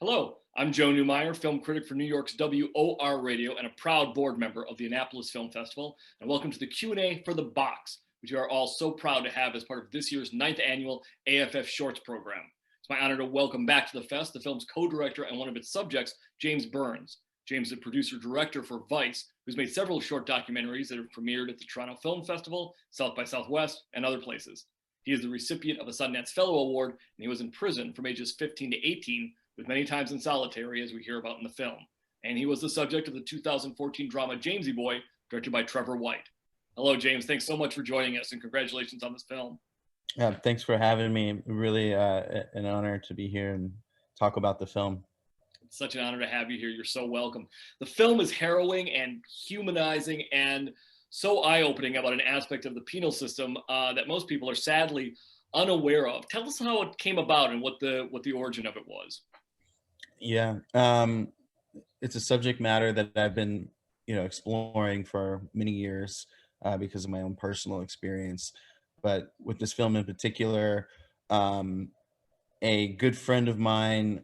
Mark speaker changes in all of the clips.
Speaker 1: Hello, I'm Joe Newmeyer, film critic for New York's WOR Radio and a proud board member of the Annapolis Film Festival. And welcome to the Q&A for The Box, which we are all so proud to have as part of this year's 9th annual AFF Shorts program. It's my honor to welcome back to the fest the film's co-director and one of its subjects, James Burns. James is a producer-director for Vice, who's made several short documentaries that have premiered at the Toronto Film Festival, South by Southwest, and other places. He is the recipient of a Sundance Fellow Award, and he was in prison from ages 15 to 18 with many times in solitary, as we hear about in the film. And he was the subject of the 2014 drama Jamesy Boy, directed by Trevor White. Hello, James. Thanks so much for joining us, and congratulations on this film.
Speaker 2: Thanks for having me. Really an honor to be here and talk about the film.
Speaker 1: It's such an honor to have you here. You're so welcome. The film is harrowing and humanizing and so eye-opening about an aspect of the penal system that most people are sadly unaware of. Tell us how it came about and what the origin of it was.
Speaker 2: Yeah, it's a subject matter that I've been, exploring for many years because of my own personal experience. But with this film in particular, um, a good friend of mine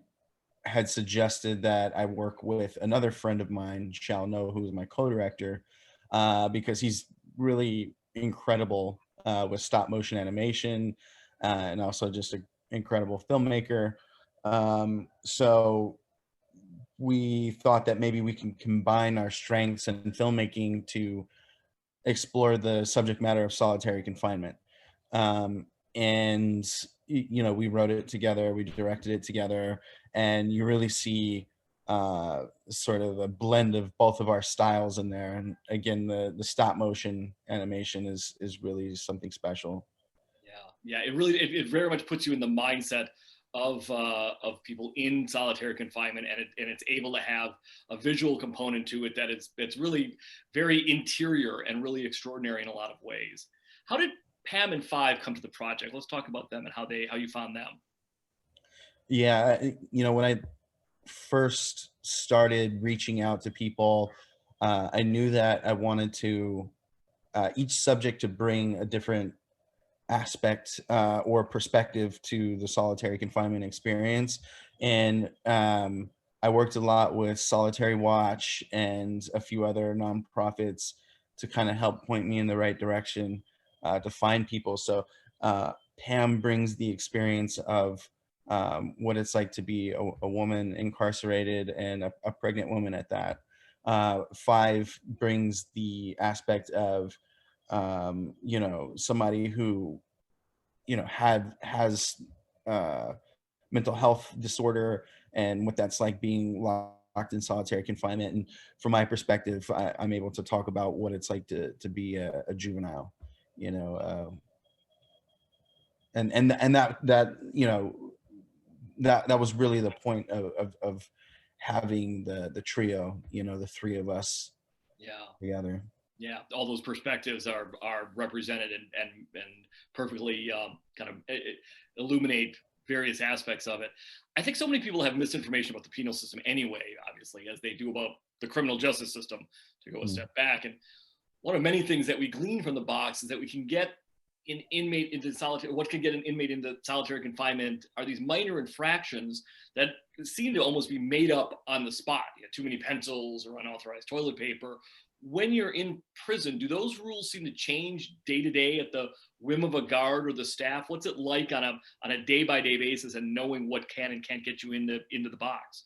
Speaker 2: had suggested that I work with another friend of mine, Shall Know, who is my co-director, because he's really incredible with stop motion animation and also just an incredible filmmaker. So we thought that maybe we can combine our strengths in filmmaking to explore the subject matter of solitary confinement. And we wrote it together, we directed it together, and you really see sort of a blend of both of our styles in there. And again, the stop motion animation is really something special.
Speaker 1: Yeah. It very much puts you in the mindset of people in solitary confinement, and it's able to have a visual component to it that it's really very interior and really extraordinary in a lot of ways. How did Pam and Five come to the project? Let's talk about them and how you found them.
Speaker 2: Yeah, when I first started reaching out to people, I knew that I wanted to each subject to bring a different aspect or perspective to the solitary confinement experience. And I worked a lot with Solitary Watch and a few other nonprofits to kind of help point me in the right direction to find people. So Pam brings the experience of what it's like to be a woman incarcerated and a pregnant woman at that. Five brings the aspect of somebody who has mental health disorder and what that's like being locked in solitary confinement. And from my perspective, I'm able to talk about what it's like to be a juvenile, you know, and that was really the point of having the trio, the three of us
Speaker 1: Yeah.
Speaker 2: together.
Speaker 1: Yeah, all those perspectives are represented and perfectly kind of illuminate various aspects of it. I think so many people have misinformation about the penal system anyway, obviously, as they do about the criminal justice system, to go a
Speaker 2: Mm.
Speaker 1: step back. And one of many things that we glean from the box is that we can get an inmate into solitary. What can get an inmate into solitary confinement are these minor infractions that seem to almost be made up on the spot. You have too many pencils or unauthorized toilet paper. When you're in prison, do those rules seem to change day to day at the whim of a guard or the staff? What's it like on a day by day basis and knowing what can and can't get you into the box?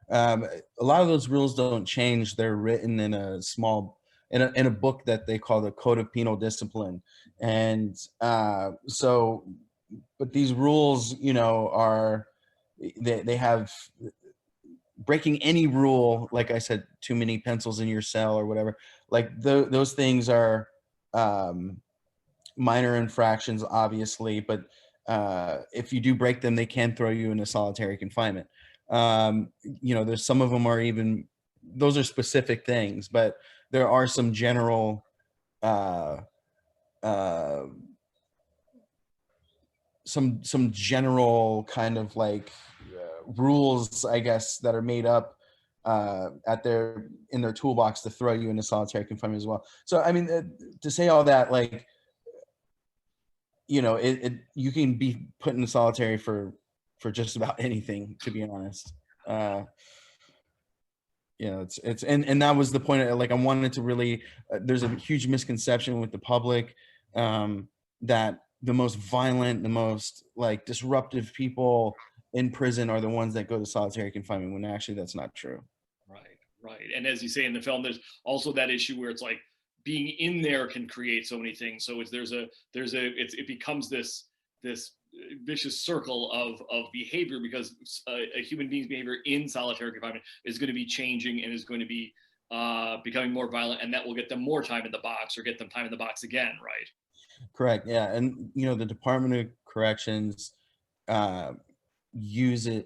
Speaker 2: A lot of those rules don't change. They're written in a small in a book that they call the Code of Penal Discipline, and but these rules, are they have breaking any rule. Like I said, too many pencils in your cell or whatever. Like those things are minor infractions, obviously, but if you do break them, they can throw you into solitary confinement. There's some of them are even those are specific things, but there are some general uh, uh, some general kind of like rules, I guess, that are made up in their toolbox to throw you into solitary confinement as well. So I mean, to say all that, like, you can be put in solitary for for just about anything, to be honest. Uh, it's and that was the point. Like I wanted to really. There's a huge misconception with the public that the most violent, the most like disruptive people in prison are the ones that go to solitary confinement. When actually that's not true.
Speaker 1: Right, right. And as you say in the film, there's also that issue where it's like being in there can create so many things. So it becomes this vicious circle of behavior because a human being's behavior in solitary confinement is going to be changing and is going to be becoming more violent, and that will get them more time in the box or get them time in the box again, right?
Speaker 2: Correct. Yeah, and the Department of Corrections uh, use it.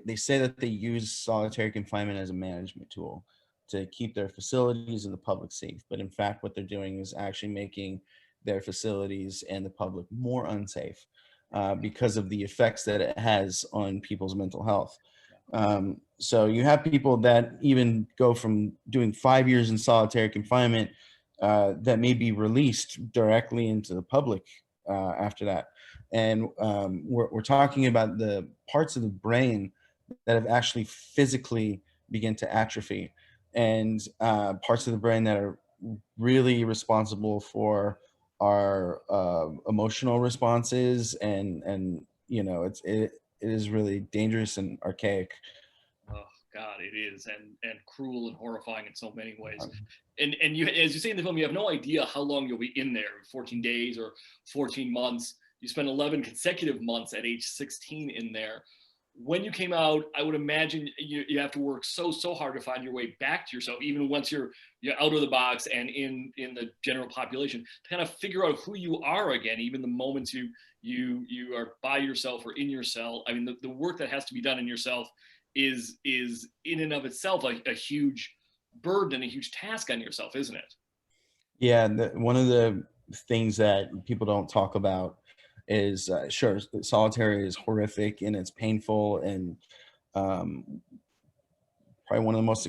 Speaker 2: They say that they use solitary confinement as a management tool to keep their facilities and the public safe. But in fact, what they're doing is actually making their facilities and the public more unsafe because of the effects that it has on people's mental health. So you have people that even go from doing 5 years in solitary confinement that may be released directly into the public after that. And we're talking about the parts of the brain that have actually physically begin to atrophy, and parts of the brain that are really responsible for our emotional responses, and it is really dangerous and archaic.
Speaker 1: Oh God, it is, and cruel and horrifying in so many ways. And you, as you say in the film, you have no idea how long you'll be in there, 14 days or 14 months. You spent 11 consecutive months at age 16 in there. When you came out, I would imagine you have to work so hard to find your way back to yourself, even once you're out of the box and in the general population, to kind of figure out who you are again, even the moments you are by yourself or in your cell. I mean, the work that has to be done in yourself is in and of itself a huge burden and a huge task on yourself, isn't it?
Speaker 2: Yeah, one of the things that people don't talk about is sure, solitary is horrific and it's painful, and um, probably one of the most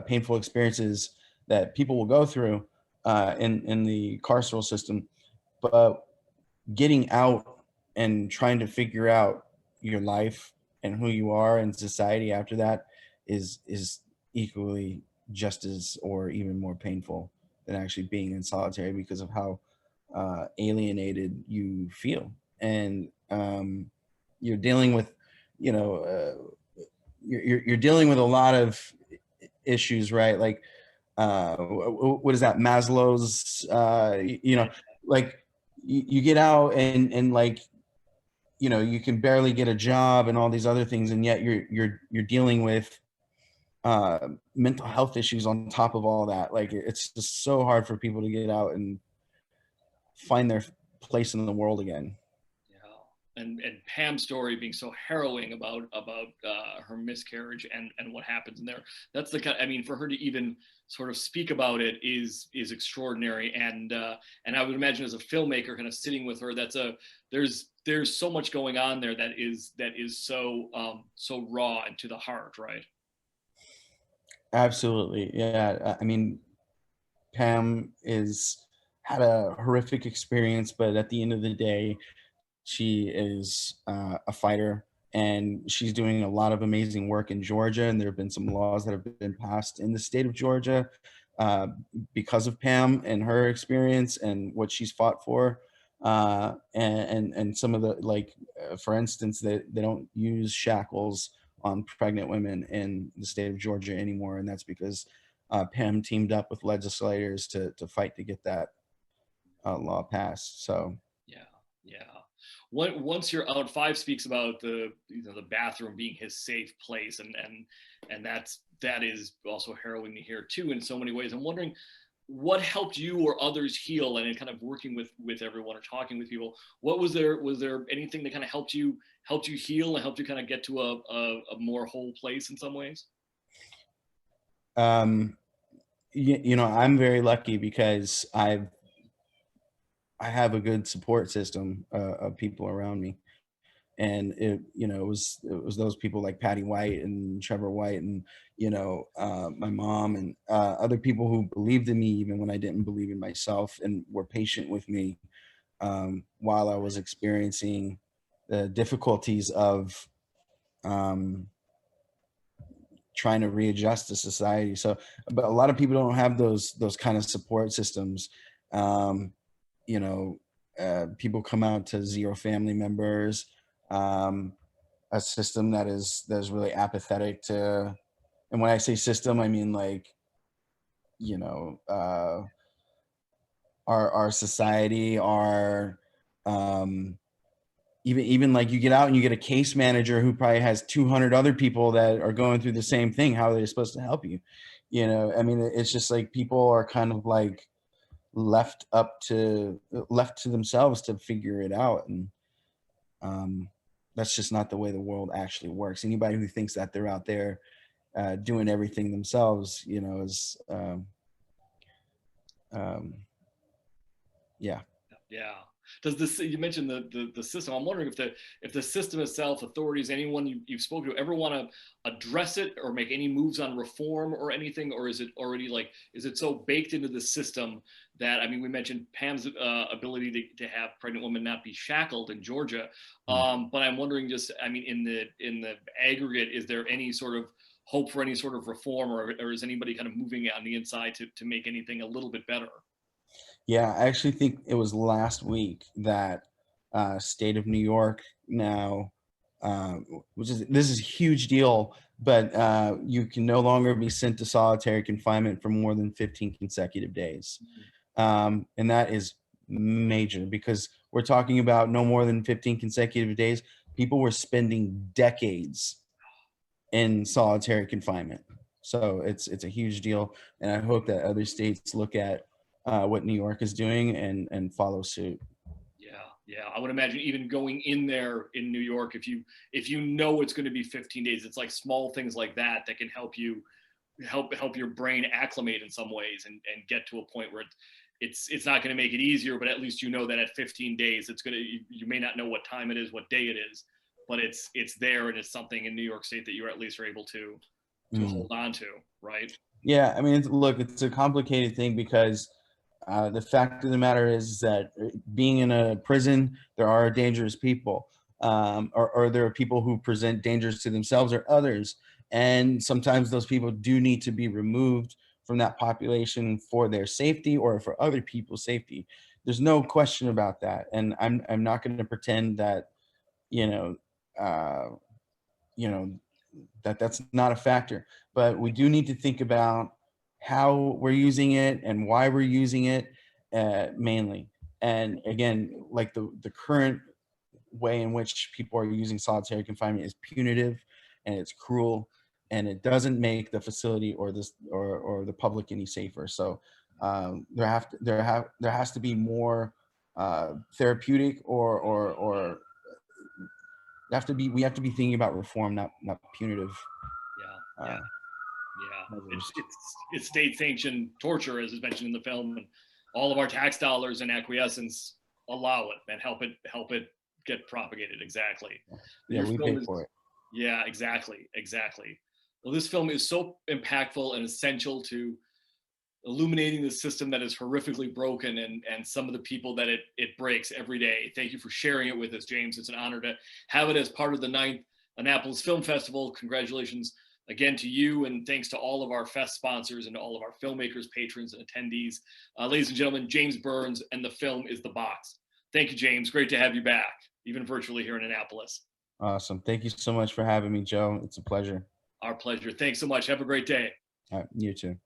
Speaker 2: painful experiences that people will go through in the carceral system. But getting out and trying to figure out your life and who you are in society after that is equally just as or even more painful than actually being in solitary because of how alienated you feel. And you're dealing with you know you're dealing with a lot of issues, right? Like what is that, Maslow's like you get out and like you can barely get a job and all these other things, and yet you're dealing with mental health issues on top of all that. Like it's just so hard for people to get out and find their place in the world again.
Speaker 1: And Pam's story being so harrowing about her miscarriage and what happens in there. That's the kind. I mean, for her to even sort of speak about it is extraordinary. And I would imagine as a filmmaker, kind of sitting with her, there's so much going on there that is so raw and to the heart, right?
Speaker 2: Absolutely, yeah. I mean, Pam is had a horrific experience, but at the end of the day, she is a fighter, and she's doing a lot of amazing work in Georgia. And there have been some laws that have been passed in the state of Georgia uh, because of Pam and her experience and what she's fought for. And some of the for instance, they don't use shackles on pregnant women in the state of Georgia anymore, and that's because Pam teamed up with legislators to fight to get that law passed. So
Speaker 1: Yeah, yeah. Once you're out, Five speaks about the bathroom being his safe place, and that is also harrowing to hear too in so many ways. I'm wondering what helped you or others heal, and in kind of working with everyone or talking with people. What was there anything that kind of helped you heal and helped you kind of get to a more whole place in some ways?
Speaker 2: um, I'm very lucky because I have a good support system of people around me, and it was those people like Patty White and Trevor White, and my mom, and other people who believed in me even when I didn't believe in myself, and were patient with me while I was experiencing the difficulties of um, trying to readjust to society. So, but a lot of people don't have those kind of support systems. Um, you know, people come out to zero family members, a system that is really apathetic to. And when I say system, I mean like, you know, our society, our um, even like you get out and you get a case manager who probably has 200 other people that are going through the same thing. How are they supposed to help you? You know, I mean, it's just like people are kind of like left to themselves to figure it out, and um, that's just not the way the world actually works. Anybody who thinks that they're out there doing everything themselves, you know, is um, yeah.
Speaker 1: Yeah. Does this, you mentioned the system. I'm wondering if the system itself, authorities, anyone you've spoken to, ever want to address it or make any moves on reform or anything, or is it already like, is it so baked into the system that, I mean, we mentioned Pam's ability to have pregnant women not be shackled in Georgia, but I'm wondering just, I mean, in the aggregate, is there any sort of hope for any sort of reform, or is anybody kind of moving on the inside to make anything a little bit better?
Speaker 2: Yeah, I actually think it was last week that state of New York now, which is this is a huge deal, but you can no longer be sent to solitary confinement for more than 15 consecutive days, and that is major because we're talking about no more than 15 consecutive days. People were spending decades in solitary confinement. So it's a huge deal, and I hope that other states look at what New York is doing and follow suit.
Speaker 1: Yeah, yeah. I would imagine even going in there in New York, if you know it's going to be 15 days, it's like small things like that that can help you help your brain acclimate in some ways and get to a point where it's not going to make it easier, but at least you know that at 15 days it's going to, you may not know what time it is, what day it is, but it's there and it's something in New York State that you at least are able to
Speaker 2: Mm.
Speaker 1: hold on to, right?
Speaker 2: Yeah, I mean, look, it's a complicated thing because the fact of the matter is that being in a prison, there are dangerous people, or there are people who present dangers to themselves or others, and sometimes those people do need to be removed from that population for their safety or for other people's safety. There's no question about that, and I'm not going to pretend that you know uh, you know that's not a factor, but we do need to think about how we're using it and why we're using it mainly. And again, like the current way in which people are using solitary confinement is punitive and it's cruel, and it doesn't make the facility or this or the public any safer. So there has to be more therapeutic or we have to be thinking about reform, not punitive
Speaker 1: Yeah, yeah.
Speaker 2: uh,
Speaker 1: Yeah,
Speaker 2: measures.
Speaker 1: it's state sanctioned torture, as is mentioned in the film, and all of our tax dollars and acquiescence allow it and help it get propagated. Exactly.
Speaker 2: Yeah,
Speaker 1: Your
Speaker 2: we pay
Speaker 1: film is,
Speaker 2: for it.
Speaker 1: yeah, exactly, exactly. Well, this film is so impactful and essential to illuminating the system that is horrifically broken and some of the people that it breaks every day. Thank you for sharing it with us, James. It's an honor to have it as part of the ninth Annapolis Film Festival. Congratulations again to you, and thanks to all of our fest sponsors and to all of our filmmakers, patrons, and attendees. Ladies and gentlemen, James Burns, and the film is The Box. Thank you, James. Great to have you back, even virtually here in Annapolis.
Speaker 2: Awesome. Thank you so much for having me, Joe. It's a pleasure.
Speaker 1: Our pleasure. Thanks so much. Have a great day.
Speaker 2: All right, you too.